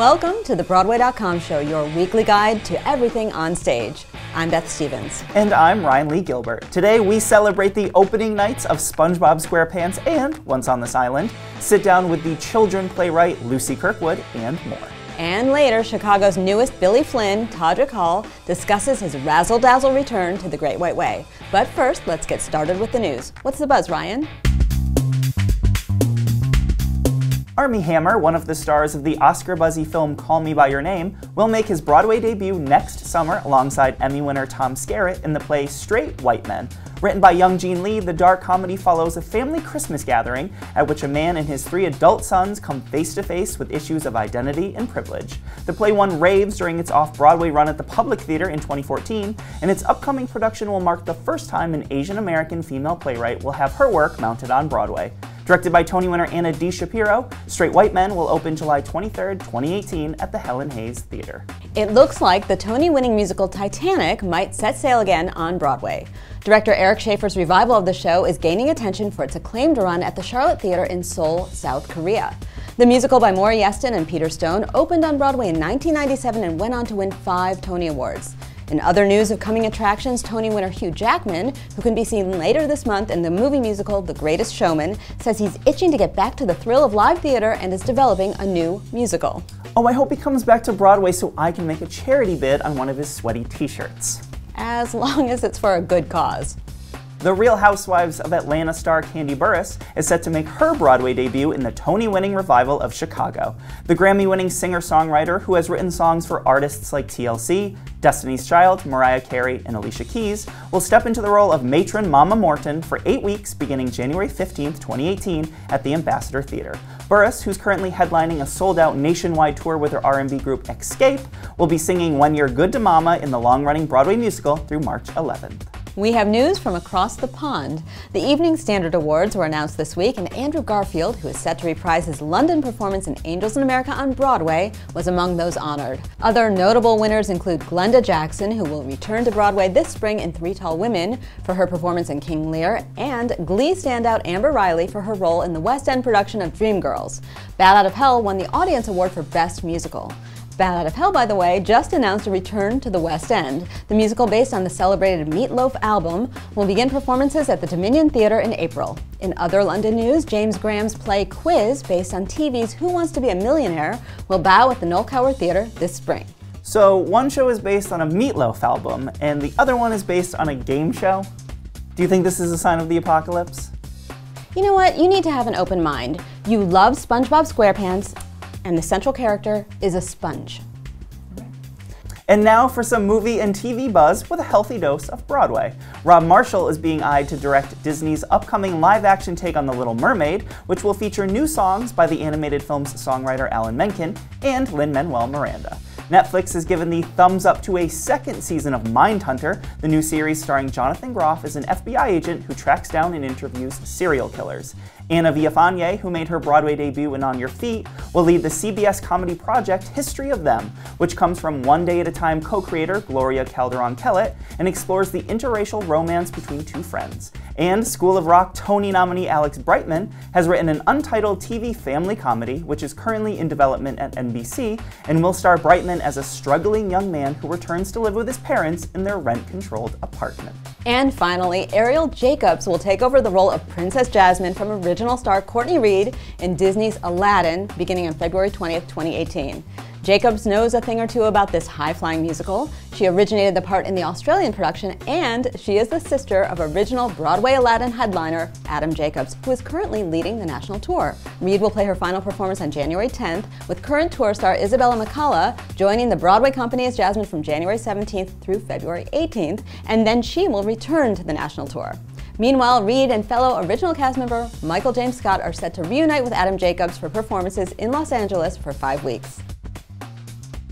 Welcome to the Broadway.com show, your weekly guide to everything on stage. I'm Beth Stevens. And I'm Ryan Lee Gilbert. Today we celebrate the opening nights of SpongeBob SquarePants and Once on This Island, sit down with the children playwright Lucy Kirkwood, and more. And later, Chicago's newest Billy Flynn, Todrick Hall, discusses his razzle-dazzle return to the Great White Way. But first, let's get started with the news. What's the buzz, Ryan? Armie Hammer, one of the stars of the Oscar-buzzy film Call Me By Your Name, will make his Broadway debut next summer alongside Emmy winner Tom Skerritt in the play Straight White Men. Written by young Gene Lee, the dark comedy follows a family Christmas gathering at which a man and his 3 adult sons come face-to-face with issues of identity and privilege. The play won raves during its off-Broadway run at the Public Theater in 2014, and its upcoming production will mark the first time an Asian-American female playwright will have her work mounted on Broadway. Directed by Tony winner Anna D. Shapiro, Straight White Men will open July 23, 2018 at the Helen Hayes Theater. It looks like the Tony-winning musical Titanic might set sail again on Broadway. Director Eric Schaeffer's revival of the show is gaining attention for its acclaimed run at the Charlotte Theater in Seoul, South Korea. The musical by Maury Yeston and Peter Stone opened on Broadway in 1997 and went on to win 5 Tony Awards. In other news of coming attractions, Tony winner Hugh Jackman, who can be seen later this month in the movie musical The Greatest Showman, says he's itching to get back to the thrill of live theater and is developing a new musical. Oh, I hope he comes back to Broadway so I can make a charity bid on one of his sweaty t-shirts. As long as it's for a good cause. The Real Housewives of Atlanta star Kandi Burruss is set to make her Broadway debut in the Tony-winning revival of Chicago. The Grammy-winning singer-songwriter, who has written songs for artists like TLC, Destiny's Child, Mariah Carey, and Alicia Keys, will step into the role of matron Mama Morton for 8 weeks beginning January 15, 2018 at the Ambassador Theater. Burruss, who's currently headlining a sold-out nationwide tour with her R&B group Escape, will be singing When You're Good to Mama in the long-running Broadway musical through March 11th. We have news from across the pond. The Evening Standard Awards were announced this week, and Andrew Garfield, who is set to reprise his London performance in Angels in America on Broadway, was among those honored. Other notable winners include Glenda Jackson, who will return to Broadway this spring in 3 Tall Women for her performance in King Lear, and Glee standout Amber Riley for her role in the West End production of Dreamgirls. Bat Out of Hell won the Audience Award for Best Musical. Bat Out of Hell, by the way, just announced a return to the West End. The musical, based on the celebrated Meat Loaf album, will begin performances at the Dominion Theatre in April. In other London news, James Graham's play Quiz, based on TV's Who Wants to Be a Millionaire, will bow at the Noel Coward Theatre this spring. So one show is based on a Meat Loaf album, and the other one is based on a game show? Do you think this is a sign of the apocalypse? You know what? You need to have an open mind. You love SpongeBob SquarePants, and the central character is a sponge. And now for some movie and TV buzz with a healthy dose of Broadway. Rob Marshall is being eyed to direct Disney's upcoming live-action take on The Little Mermaid, which will feature new songs by the animated film's songwriter Alan Menken and Lin-Manuel Miranda. Netflix has given the thumbs up to a 2nd season of Mindhunter, the new series starring Jonathan Groff as an FBI agent who tracks down and interviews serial killers. Anna Villafañe, who made her Broadway debut in On Your Feet, will lead the CBS comedy project History of Them, which comes from One Day at a Time co-creator Gloria Calderon-Kellett and explores the interracial romance between 2 friends. And School of Rock Tony nominee Alex Brightman has written an untitled TV family comedy, which is currently in development at NBC, and will star Brightman as a struggling young man who returns to live with his parents in their rent-controlled apartment. And finally, Ariel Jacobs will take over the role of Princess Jasmine from original star Courtney Reed in Disney's Aladdin, beginning on February 20th, 2018. Jacobs knows a thing or two about this high-flying musical. She originated the part in the Australian production, and she is the sister of original Broadway Aladdin headliner Adam Jacobs, who is currently leading the national tour. Reed will play her final performance on January 10th, with current tour star Isabella McCalla joining the Broadway company as Jasmine from January 17th through February 18th, and then she will return to the national tour. Meanwhile, Reed and fellow original cast member Michael James Scott are set to reunite with Adam Jacobs for performances in Los Angeles for 5 weeks.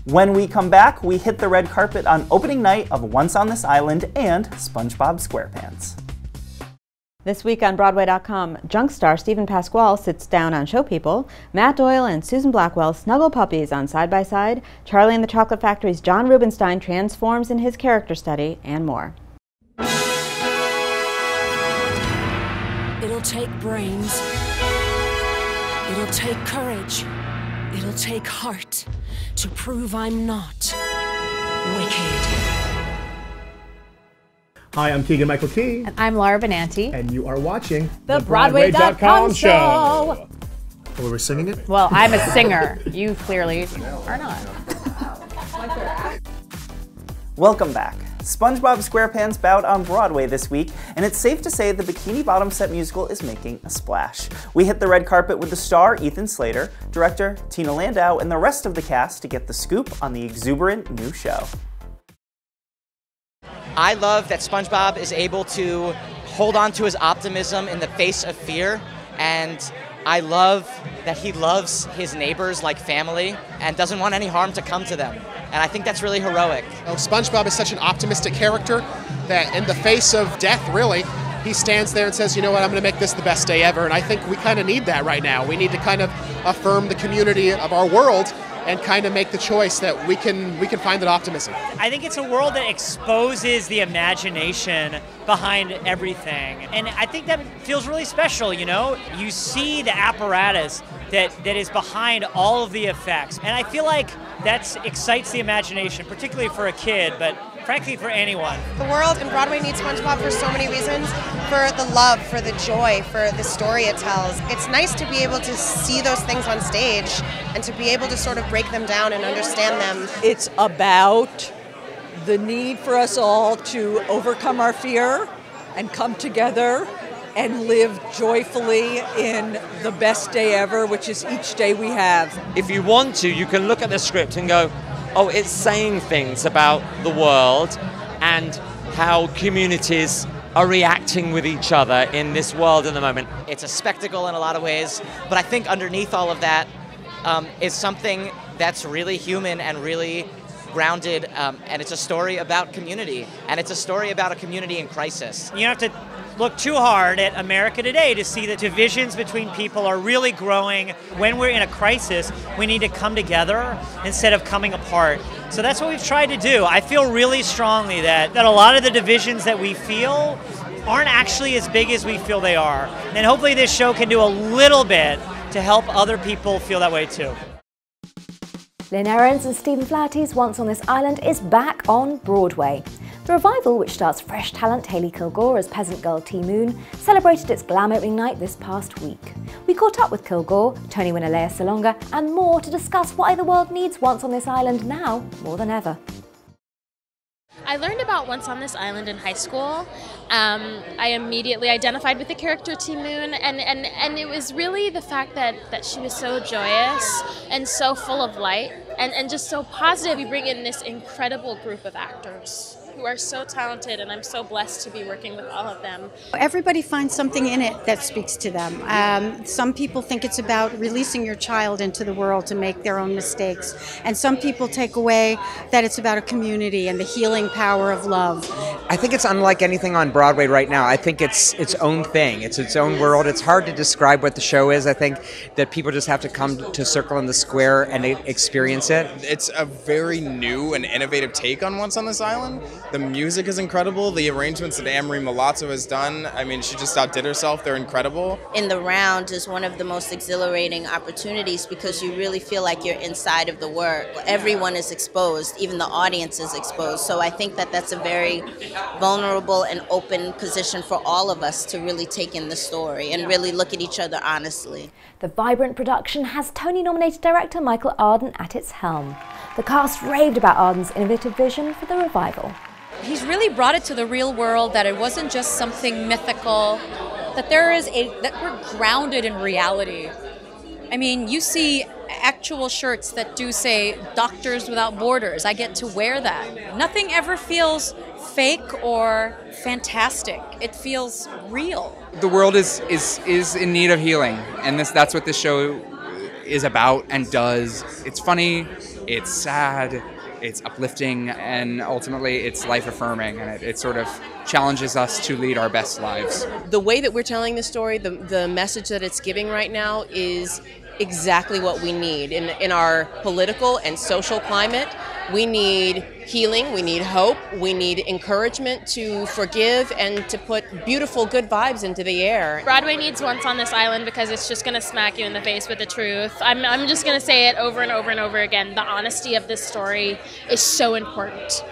When we come back, we hit the red carpet on opening night of Once on This Island and SpongeBob SquarePants. This week on Broadway.com, junk star Stephen Pasquale sits down on Show People, Matt Doyle and Susan Blackwell snuggle puppies on Side by Side, Charlie and the Chocolate Factory's John Rubinstein transforms in his character study, and more. It'll take brains. It'll take courage. It'll take heart to prove I'm not wicked. Hi, I'm Keegan-Michael Key. And I'm Laura Benanti. And you are watching The Broadway.com show. Oh, we were singing it? Well, I'm a singer. You clearly are not. Welcome back. SpongeBob SquarePants bowed on Broadway this week, and it's safe to say the Bikini Bottom set musical is making a splash. We hit the red carpet with the star, Ethan Slater, director, Tina Landau, and the rest of the cast to get the scoop on the exuberant new show. I love that SpongeBob is able to hold on to his optimism in the face of fear, and I love that he loves his neighbors like family and doesn't want any harm to come to them. And I think that's really heroic. Oh, SpongeBob is such an optimistic character that in the face of death, really, he stands there and says, you know what, I'm going to make this the best day ever. And I think we kind of need that right now. We need to kind of affirm the community of our world and kind of make the choice that we can find that optimism. I think it's a world that exposes the imagination behind everything. And I think that feels really special, you know? You see the apparatus that is behind all of the effects. And I feel like that excites the imagination, particularly for a kid, but frankly for anyone. The world and Broadway needs SpongeBob for so many reasons. For the love, for the joy, for the story it tells. It's nice to be able to see those things on stage and to be able to sort of break them down and understand them. It's about the need for us all to overcome our fear and come together and live joyfully in the best day ever, which is each day we have. If you want to, you can look at the script and go, oh, it's saying things about the world and how communities are reacting with each other in this world in the moment. It's a spectacle in a lot of ways, but I think underneath all of that is something that's really human and really grounded, and it's a story about community, and it's a story about a community in crisis. You don't have to look too hard at America today to see that divisions between people are really growing. When we're in a crisis, we need to come together instead of coming apart. So that's what we've tried to do. I feel really strongly that a lot of the divisions that we feel aren't actually as big as we feel they are. And hopefully this show can do a little bit to help other people feel that way too. Lynn Ahrens and Stephen Flaherty's Once on This Island is back on Broadway. The revival, which stars fresh talent Hayley Kilgore as peasant girl T. Moon, celebrated its glam opening night this past week. We caught up with Kilgore, Tony winner Lea Salonga, and more to discuss why the world needs Once on This Island now more than ever. I learned about Once on This Island in high school. I immediately identified with the character T. Moon, and it was really the fact that she was so joyous and so full of light and just so positive. We bring in this incredible group of actors who are so talented, and I'm so blessed to be working with all of them. Everybody finds something in it that speaks to them. Some people think it's about releasing your child into the world to make their own mistakes, and some people take away that it's about a community and the healing power of love. I think it's unlike anything on Broadway right now. I think it's its own thing. It's its own world. It's hard to describe what the show is. I think that people just have to come to Circle in the Square and experience it. It's a very new and innovative take on Once on This Island. The music is incredible. The arrangements that Anne-Marie Milazzo has done, I mean, she just outdid herself. They're incredible. In the round is one of the most exhilarating opportunities because you really feel like you're inside of the work. Everyone is exposed, even the audience is exposed. So I think that that's a very vulnerable and open position for all of us to really take in the story and really look at each other honestly. The vibrant production has Tony-nominated director Michael Arden at its helm. The cast raved about Arden's innovative vision for the revival. He's really brought it to the real world, that it wasn't just something mythical, that we're grounded in reality. I mean, you see actual shirts that do say Doctors Without Borders. I get to wear that. Nothing ever feels fake or fantastic. It feels real. The world is in need of healing, and that's what this show is about and does. It's funny, it's sad, it's uplifting, and ultimately it's life-affirming, and it sort of challenges us to lead our best lives. The way that we're telling the story, the message that it's giving right now is exactly what we need. In our political and social climate, we need healing, we need hope, we need encouragement to forgive and to put beautiful, good vibes into the air. Broadway needs Once on This Island because it's just going to smack you in the face with the truth. I'm just going to say it over and over and over again. The honesty of this story is so important,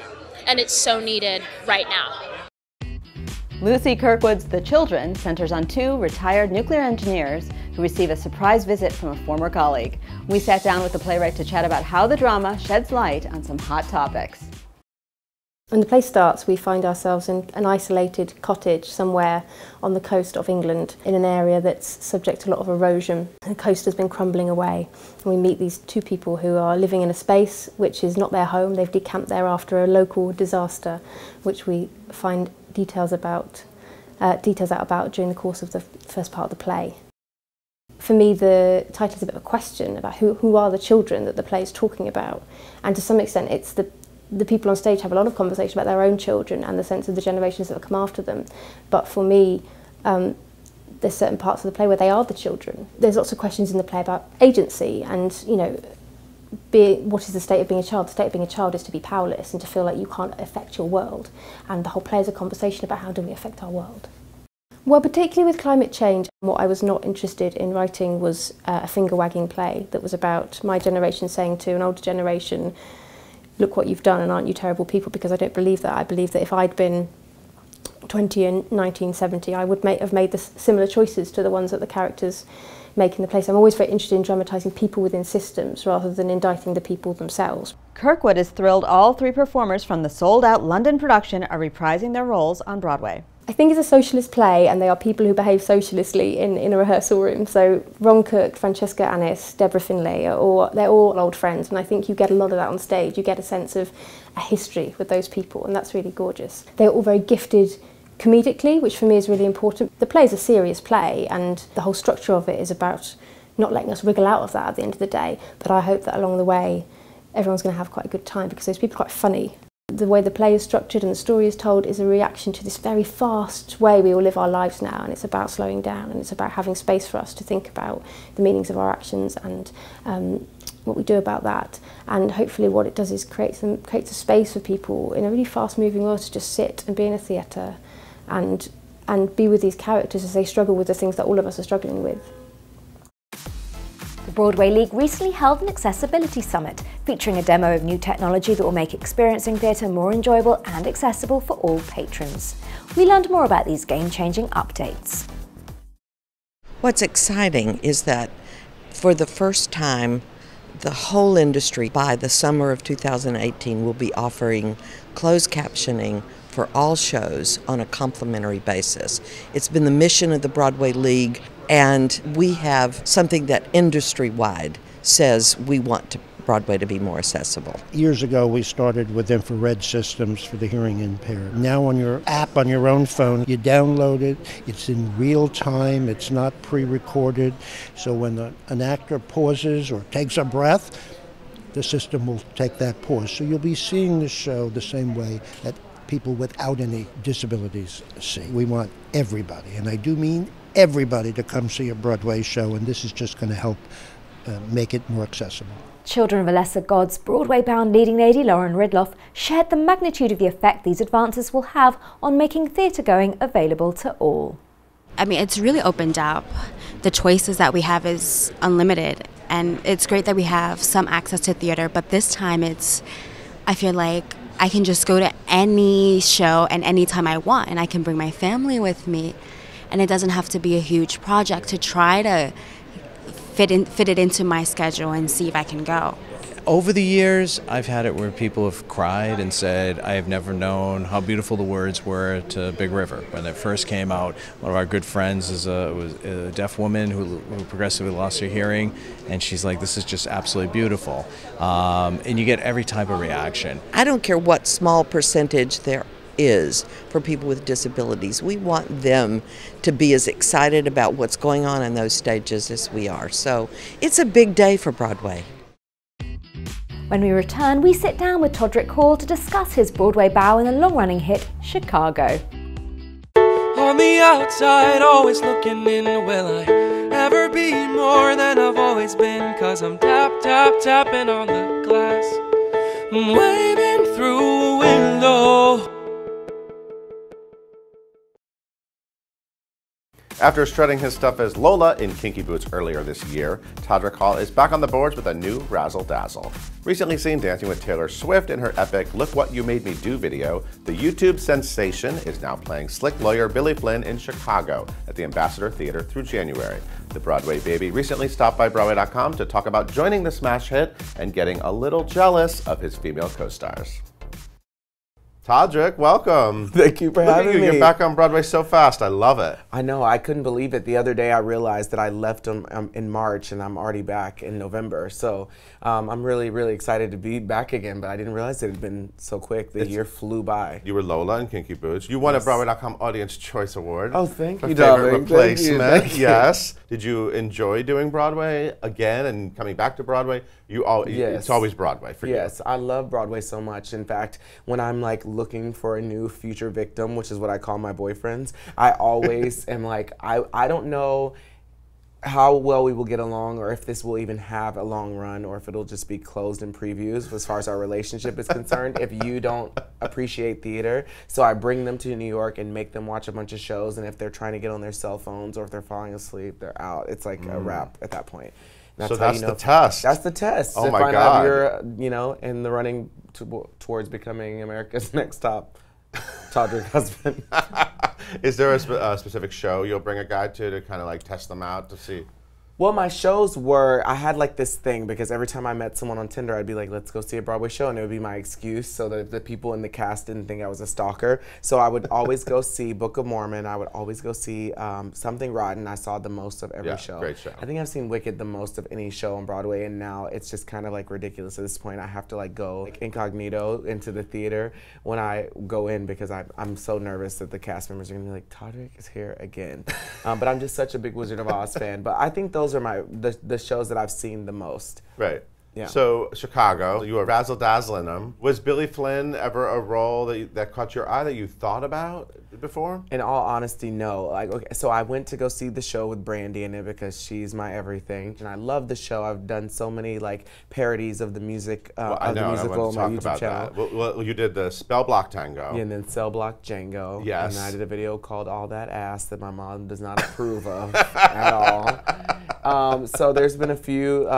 and it's so needed right now. Lucy Kirkwood's The Children centers on two retired nuclear engineers who receive a surprise visit from a former colleague. We sat down with the playwright to chat about how the drama sheds light on some hot topics. When the play starts, we find ourselves in an isolated cottage somewhere on the coast of England, in an area that's subject to a lot of erosion. The coast has been crumbling away. And we meet these two people who are living in a space which is not their home. They've decamped there after a local disaster, which we find details out about during the course of the first part of the play. For me, the title is a bit of a question about who are the children that the play is talking about, and to some extent it's the people on stage have a lot of conversation about their own children and the sense of the generations that will come after them. But for me, there's certain parts of the play where they are the children. There's lots of questions in the play about agency and, you know, what is the state of being a child? The state of being a child is to be powerless and to feel like you can't affect your world. And the whole play is a conversation about how do we affect our world. Well, particularly with climate change, what I was not interested in writing was a finger-wagging play that was about my generation saying to an older generation, look what you've done and aren't you terrible people, because I don't believe that. I believe that if I'd been 20 in 1970, I would have made similar choices to the ones that the characters make in the play. So I'm always very interested in dramatising people within systems rather than indicting the people themselves. Kirkwood is thrilled all three performers from the sold-out London production are reprising their roles on Broadway. I think it's a socialist play, and they are people who behave socialistly in a rehearsal room. So Ron Cook, Francesca Annis, Deborah Finlay, they're all old friends, and I think you get a lot of that on stage. You get a sense of a history with those people, and that's really gorgeous. They're all very gifted comedically, which for me is really important. The play is a serious play, and the whole structure of it is about not letting us wriggle out of that at the end of the day. But I hope that along the way, everyone's going to have quite a good time, because those people are quite funny. The way the play is structured and the story is told is a reaction to this very fast way we all live our lives now, and it's about slowing down, and it's about having space for us to think about the meanings of our actions and what we do about that. And hopefully what it does is creates a space for people in a really fast-moving world to just sit and be in a theatre and be with these characters as they struggle with the things that all of us are struggling with. The Broadway League recently held an accessibility summit featuring a demo of new technology that will make experiencing theatre more enjoyable and accessible for all patrons. We learned more about these game-changing updates. What's exciting is that for the first time, the whole industry by the summer of 2018 will be offering closed captioning for all shows on a complimentary basis. It's been the mission of the Broadway League, and we have something that industry-wide says we want Broadway to be more accessible. Years ago we started with infrared systems for the hearing impaired. Now on your app on your own phone, you download it, it's in real time, it's not pre-recorded, so when an actor pauses or takes a breath, the system will take that pause. So you'll be seeing the show the same way that people without any disabilities see. We want everybody, and I do mean everybody, to come see a Broadway show, and this is just going to help make it more accessible. Children of a Lesser Gods Broadway-bound leading lady Lauren Ridloff shared the magnitude of the effect these advances will have on making theatre-going available to all. I mean, it's really opened up. The choices that we have is unlimited, and it's great that we have some access to theatre, but this time I feel like I can just go to any show and anytime I want, and I can bring my family with me, and it doesn't have to be a huge project to try to fit it into my schedule and see if I can go. Over the years, I've had it where people have cried and said, I have never known how beautiful the words were to Big River. When it first came out, one of our good friends was a deaf woman who progressively lost her hearing, and she's like, this is just absolutely beautiful. And you get every type of reaction. I don't care what small percentage there is for people with disabilities. We want them to be as excited about what's going on in those stages as we are. So it's a big day for Broadway. When we return, we sit down with Todrick Hall to discuss his Broadway bow in the long-running hit, Chicago. On the outside, always looking in, will I ever be more than I've always been? 'Cause I'm tapping on the glass. waving through a window. After strutting his stuff as Lola in Kinky Boots earlier this year, Todrick Hall is back on the boards with a new Razzle Dazzle. Recently seen dancing with Taylor Swift in her epic Look What You Made Me Do video, the YouTube sensation is now playing slick lawyer Billy Flynn in Chicago at the Ambassador Theater through January. The Broadway baby recently stopped by Broadway.com to talk about joining the smash hit and getting a little jealous of his female co-stars. Todrick, welcome. Thank you for having me. You're back on Broadway so fast. I love it. I know. I couldn't believe it. The other day I realized that I left in March and I'm already back in November. So I'm really, really excited to be back again, but I didn't realize it had been so quick. The year flew by. You were Lola in Kinky Boots. You won a Broadway.com Audience Choice Award. Oh, thank you, for darling. favorite replacement. Thank you. Yes. Did you enjoy doing Broadway again and coming back to Broadway? Yes. It's always Broadway for you. Yes, I love Broadway so much. In fact, when I'm like looking for a new future victim, which is what I call my boyfriends, I always am like, I don't know how well we will get along or if this will even have a long run or if it'll just be closed in previews as far as our relationship is concerned if you don't appreciate theater. So I bring them to New York and make them watch a bunch of shows, and if they're trying to get on their cell phones or if they're falling asleep, they're out. It's like a wrap at that point. So that's the test. That's the test. Oh my God. You're, in the running towards becoming America's next top Todrick husband. Is there a specific show you'll bring a guy to kind of like test them out to see? Well, my shows were, I had like this thing because every time I met someone on Tinder, I'd be like, let's go see a Broadway show, and it would be my excuse so that the people in the cast didn't think I was a stalker. So I would always go see Book of Mormon. I would always go see Something Rotten. I saw the most of every show. Great show. I think I've seen Wicked the most of any show on Broadway, and now it's just kind of like ridiculous at this point. I have to like go like incognito into the theater when I go in because I'm so nervous that the cast members are gonna be like, Todrick is here again. But I'm just such a big Wizard of Oz fan. But I think those are the shows that I've seen the most. Right. Yeah. So Chicago, you were razzle dazzling them. Was Billy Flynn ever a role that caught your eye that you thought about before? In all honesty, no. Like, okay, so I went to go see the show with Brandy in it because she's my everything, and I love the show. I've done so many like parodies of the music, the musical on my YouTube channel. That. Well, you did the Spell Block Tango. Yeah, and then Cell Block Django. Yes. And I did a video called All That Ass that my mom does not approve of at all. So there's been a few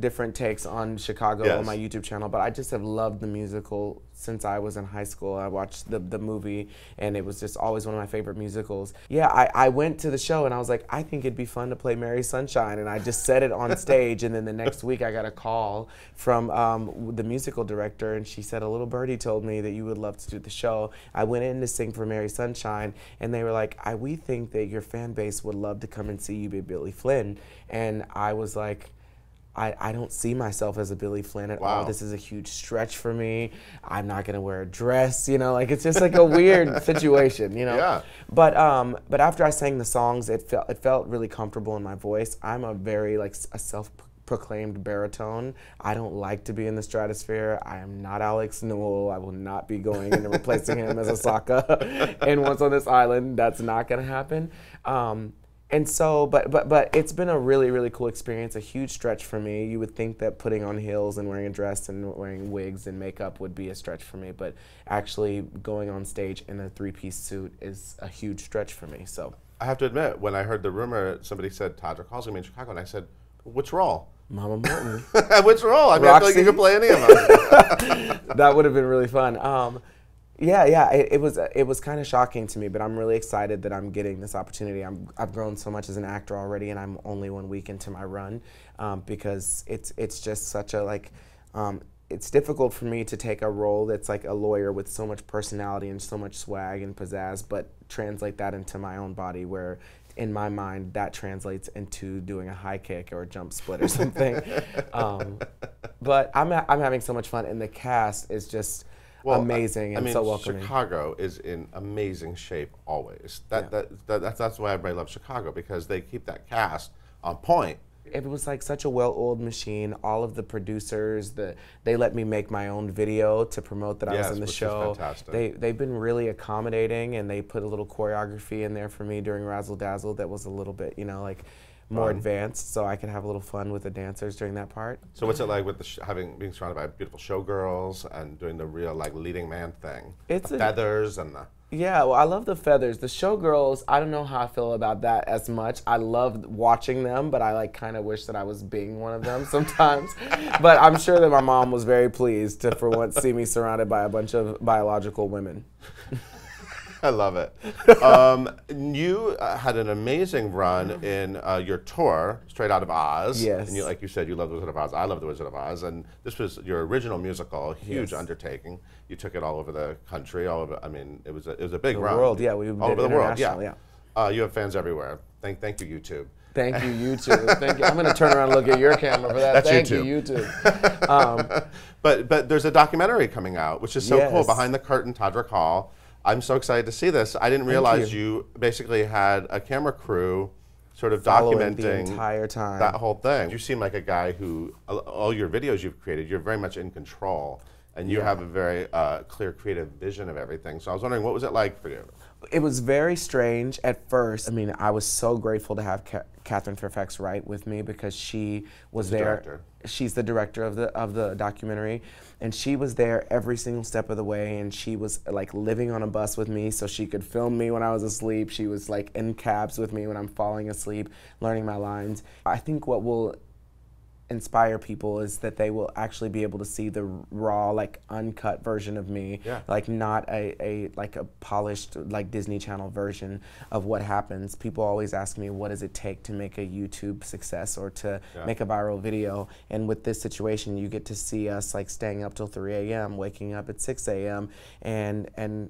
different takes on Chicago on my YouTube channel, but I just have loved the musical since I was in high school. I watched the movie, and it was just always one of my favorite musicals. Yeah, I went to the show, and I was like, I think it'd be fun to play Mary Sunshine, and I just said it on stage, and then the next week I got a call from the musical director, and she said, a little birdie told me that you would love to do the show. I went in to sing for Mary Sunshine, and they were like, we think that your fan base would love to come and see you be Billy Flynn. And I was like, I don't see myself as a Billy Flynn at all. This is a huge stretch for me. I'm not gonna wear a dress, like it's just like a weird situation, Yeah. But after I sang the songs, it felt really comfortable in my voice. I'm a very like a self-proclaimed baritone. I don't like to be in the stratosphere. I am not Alex Newell. I will not be going and replacing him as Asaka. And Once on This Island, that's not gonna happen. And so, but it's been a really, really cool experience, a huge stretch for me. You would think that putting on heels and wearing a dress and wearing wigs and makeup would be a stretch for me, but actually going on stage in a three-piece suit is a huge stretch for me, so. I have to admit, when I heard the rumor, somebody said Todrick Hall's gonna be in Chicago, and I said, which role? Mama Morton. Which role? I mean, I feel like you could play any of them. That would have been really fun. Yeah, it was kind of shocking to me, but I'm really excited that I'm getting this opportunity. I've grown so much as an actor already, and I'm only 1 week into my run because it's just such a it's difficult for me to take a role that's like a lawyer with so much personality and so much swag and pizzazz, but translate that into my own body where in my mind that translates into doing a high kick or a jump split or something. But I'm having so much fun, and the cast is just amazing and so welcoming. Chicago is in amazing shape always. That's why everybody loves Chicago, because they keep that cast on point. It was like such a well-oiled machine. All of the producers, they let me make my own video to promote that I was in the show. Is fantastic. They've been really accommodating, and they put a little choreography in there for me during Razzle Dazzle that was a little bit, more advanced, so I could have a little fun with the dancers during that part. So what's it like with the being surrounded by beautiful showgirls and doing the real like leading man thing? It's the feathers and the... Yeah, well, I love the feathers. The showgirls, I don't know how I feel about that as much. I love watching them, but I like kind of wish that I was being one of them sometimes. But I'm sure that my mom was very pleased to, for once, see me surrounded by a bunch of biological women. I love it. You had an amazing run in your tour, Straight Out of Oz. Yes. And you, like you said, you love The Wizard of Oz. I love The Wizard of Oz. And this was your original musical, huge undertaking. You took it all over the country, all over, I mean, it was a big run. The world, yeah. We all over the world, yeah. Yeah. You have fans everywhere. Thank you, YouTube. Thank you, YouTube. Thank you. I'm going to turn around and look at your camera for that. That's Thank YouTube. you, YouTube. But there's a documentary coming out, which is so cool. Behind the Curtain, Todrick Hall. I'm so excited to see this. I didn't realize you basically had a camera crew sort of documenting the entire time. That whole thing. You seem like a guy who, all your videos you've created, you're very much in control. And you have a very clear creative vision of everything. So I was wondering, what was it like for you? It was very strange at first. I mean, I was so grateful to have Catherine Fairfax Wright with me because she was there. Director. She's the director of the documentary, and she was there every single step of the way, and she was like living on a bus with me so she could film me when I was asleep. She was like in cabs with me when I'm falling asleep, learning my lines. I think what will inspire people is that they will actually be able to see the raw, like uncut version of me, like not a polished like Disney Channel version of what happens. People always ask me, what does it take to make a YouTube success or to make a viral video? And with this situation, you get to see us like staying up till 3 a.m., waking up at 6 a.m. and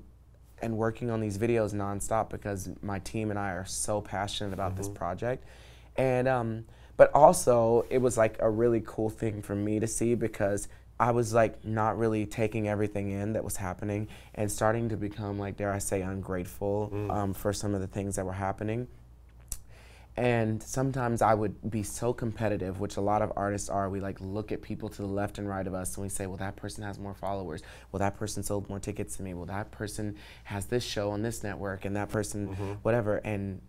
working on these videos nonstop because my team and I are so passionate about this project. And but also, it was like a really cool thing for me to see because I was like not really taking everything in that was happening and starting to become like, dare I say, ungrateful for some of the things that were happening. And sometimes I would be so competitive, which a lot of artists are. We like look at people to the left and right of us and we say, well, that person has more followers. Well, that person sold more tickets than me. Well, that person has this show on this network and that person, whatever. And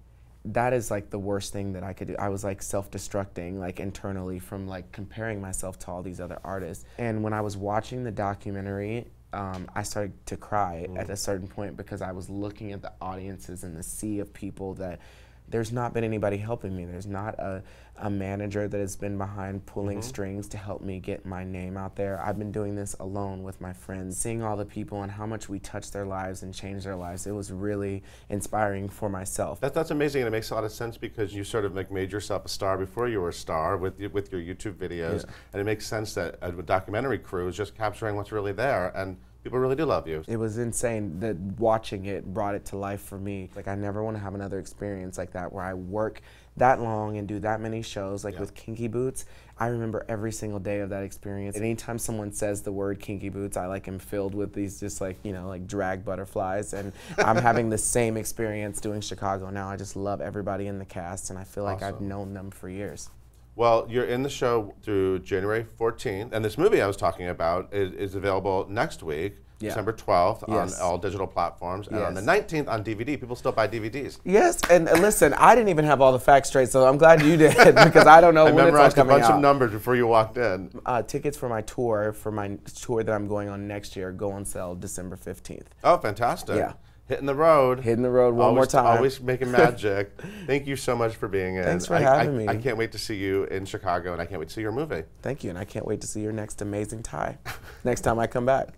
that is like the worst thing that I could do. I was like self-destructing like internally from like comparing myself to all these other artists. And when I was watching the documentary, I started to cry at a certain point because I was looking at the audiences and the sea of people that there's not been anybody helping me. There's not a manager that has been behind pulling strings to help me get my name out there. I've been doing this alone with my friends, seeing all the people and how much we touch their lives and change their lives. It was really inspiring for myself. That's amazing, and it makes a lot of sense because you sort of like made yourself a star before you were a star with your YouTube videos, and it makes sense that a documentary crew is just capturing what's really there, and people really do love you. It was insane that watching it brought it to life for me. Like I never want to have another experience like that where I work that long and do that many shows. Like with Kinky Boots, I remember every single day of that experience. And anytime someone says the word Kinky Boots, I like am filled with these just like, you know, like drag butterflies. And I'm having the same experience doing Chicago now. I just love everybody in the cast and I feel like I've known them for years. Well, you're in the show through January 14th, and this movie I was talking about is available next week, December 12th, on all digital platforms, and on the 19th on DVD. People still buy DVDs. Yes, and listen, I didn't even have all the facts straight, so I'm glad you did, because I don't know when it's all coming out. I memorized a bunch of numbers before you walked in. Tickets for my tour that I'm going on next year, go on sale December 15th. Oh, fantastic. Yeah. Hitting the road. Hitting the road one more time. Always making magic. Thank you so much for being in. Thanks for having me. I can't wait to see you in Chicago, and I can't wait to see your movie. Thank you, and I can't wait to see your next amazing tie next time I come back.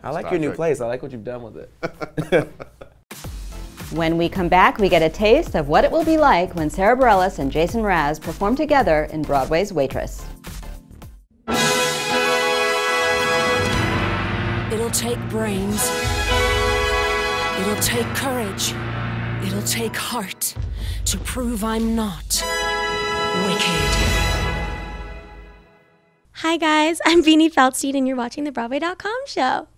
I like your new place. I like what you've done with it. When we come back, we get a taste of what it will be like when Sarah Bareilles and Jason Mraz perform together in Broadway's Waitress. It'll take brains. It'll take courage. It'll take heart to prove I'm not wicked. Hi guys, I'm Beanie Feldstein and you're watching the Broadway.com show.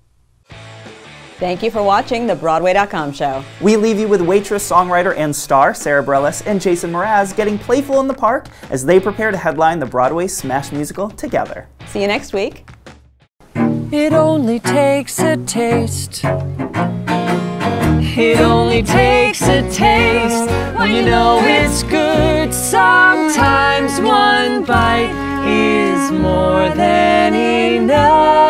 Thank you for watching the Broadway.com show. We leave you with waitress, songwriter, and star Sarah Bareilles and Jason Mraz getting playful in the park as they prepare to headline the Broadway smash musical together. See you next week. It only takes a taste. It only takes a taste when you know it's good. sometimes one bite is more than enough.